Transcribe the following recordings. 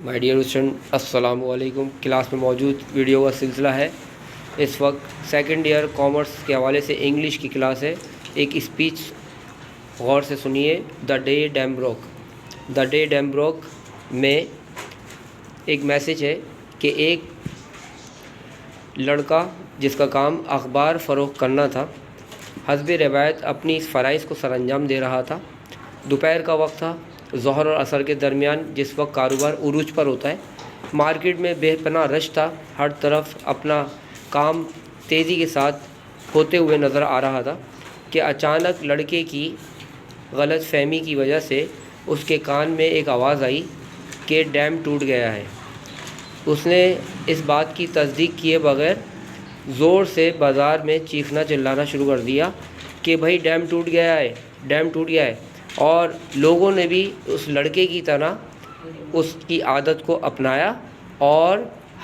My dear student السلام علیکم۔ Class میں موجود ویڈیو کا سلسلہ ہے۔ اس وقت سیکنڈ ایئر کامرس کے حوالے سے انگلش کی کلاس ہے۔ ایک اسپیچ غور سے سنیے۔ The day dam broke. The day dam broke میں ایک میسج ہے کہ ایک لڑکا جس کا کام اخبار فروخت کرنا تھا، حسب روایت اپنی اس فرائض کو سر انجام دے رہا تھا۔ دوپہر کا وقت تھا، ظہر اور عصر کے درمیان، جس وقت کاروبار عروج پر ہوتا ہے۔ مارکیٹ میں بے پناہ رش تھا، ہر طرف اپنا کام تیزی کے ساتھ ہوتے ہوئے نظر آ رہا تھا کہ اچانک لڑکے کی غلط فہمی کی وجہ سے اس کے کان میں ایک آواز آئی کہ ڈیم ٹوٹ گیا ہے۔ اس نے اس بات کی تصدیق کیے بغیر زور سے بازار میں چیخنا چلانا شروع کر دیا کہ بھائی ڈیم ٹوٹ گیا ہے، ڈیم ٹوٹ گیا ہے۔ اور لوگوں نے بھی اس لڑکے کی طرح اس کی عادت کو اپنایا اور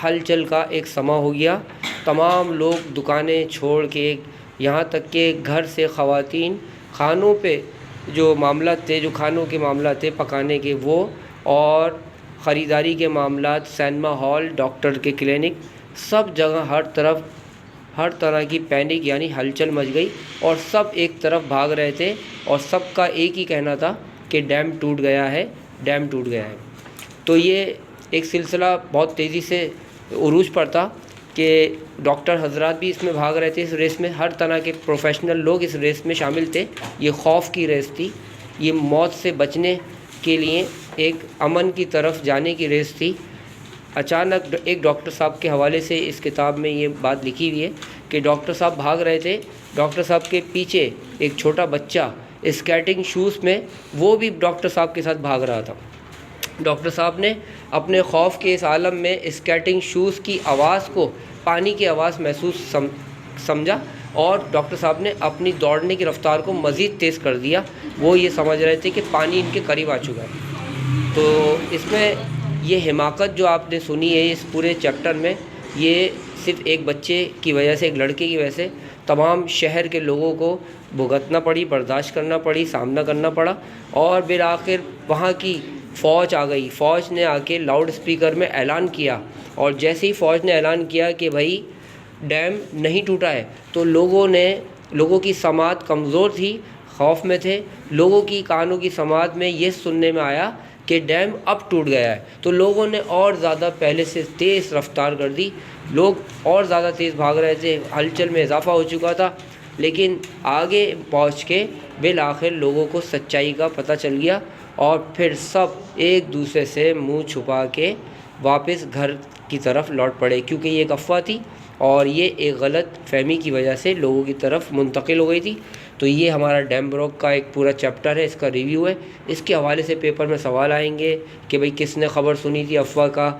ہلچل کا ایک سماں ہو گیا۔ تمام لوگ دکانیں چھوڑ کے، یہاں تک کہ گھر سے خواتین کھانوں پہ جو معاملات تھے، جو کھانوں کے معاملات تھے پکانے کے، وہ اور خریداری کے معاملات، سینما ہال، ڈاکٹر کے کلینک، سب جگہ ہر طرح کی پینک یعنی ہلچل مچ گئی اور سب ایک طرف بھاگ رہے تھے اور سب کا ایک ہی کہنا تھا کہ ڈیم ٹوٹ گیا ہے، ڈیم ٹوٹ گیا ہے۔ تو یہ ایک سلسلہ بہت تیزی سے عروج پر تھا کہ ڈاکٹر حضرات بھی اس میں بھاگ رہے تھے، اس ریس میں ہر طرح کے پروفیشنل لوگ اس ریس میں شامل تھے۔ یہ خوف کی ریس تھی، یہ موت سے بچنے کے لیے ایک امن کی طرف جانے کی ریس تھی۔ اچانک ایک ڈاکٹر صاحب کے حوالے سے اس کتاب میں یہ بات لکھی ہوئی ہے کہ ڈاکٹر صاحب بھاگ رہے تھے، ڈاکٹر صاحب کے پیچھے ایک چھوٹا بچہ اسکیٹنگ شوز میں، وہ بھی ڈاکٹر صاحب کے ساتھ بھاگ رہا تھا۔ ڈاکٹر صاحب نے اپنے خوف کے اس عالم میں اسکیٹنگ شوز کی آواز کو پانی کی آواز محسوس سمجھا اور ڈاکٹر صاحب نے اپنی دوڑنے کی رفتار کو مزید تیز کر دیا۔ وہ یہ سمجھ رہے تھے کہ پانی ان کے قریب آ چکا ہے۔ تو اس میں یہ حماقت جو آپ نے سنی ہے اس پورے چیپٹر میں، یہ صرف ایک بچے کی وجہ سے، ایک لڑکے کی وجہ سے تمام شہر کے لوگوں کو بھگتنا پڑی، برداشت کرنا پڑی، سامنا کرنا پڑا۔ اور بالآخر وہاں کی فوج آ گئی۔ فوج نے آ کے لاؤڈ اسپیکر میں اعلان کیا، اور جیسے ہی فوج نے اعلان کیا کہ بھائی ڈیم نہیں ٹوٹا ہے، تو لوگوں کی سماعت کمزور تھی، خوف میں تھے۔ لوگوں کی کانوں کی سماعت میں یہ سننے میں آیا کہ ڈیم اب ٹوٹ گیا ہے، تو لوگوں نے اور زیادہ پہلے سے تیز رفتار کر دی، لوگ اور زیادہ تیز بھاگ رہے تھے، ہلچل میں اضافہ ہو چکا تھا۔ لیکن آگے پہنچ کے بالآخر لوگوں کو سچائی کا پتہ چل گیا اور پھر سب ایک دوسرے سے منہ چھپا کے واپس گھر کی طرف لوٹ پڑے، کیونکہ یہ ایک افواہ تھی اور یہ ایک غلط فہمی کی وجہ سے لوگوں کی طرف منتقل ہو گئی تھی۔ تو یہ ہمارا ڈیم بروک کا ایک پورا چیپٹر ہے، اس کا ریویو ہے۔ اس کے حوالے سے پیپر میں سوال آئیں گے کہ بھئی کس نے خبر سنی تھی، افواہ کا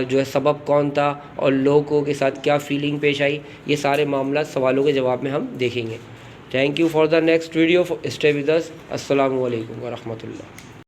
جو ہے سبب کون تھا اور لوگوں کے ساتھ کیا فیلنگ پیش آئی، یہ سارے معاملات سوالوں کے جواب میں ہم دیکھیں گے۔ Thank you for the next video, stay with us. السلام علیکم ورحمۃ اللہ۔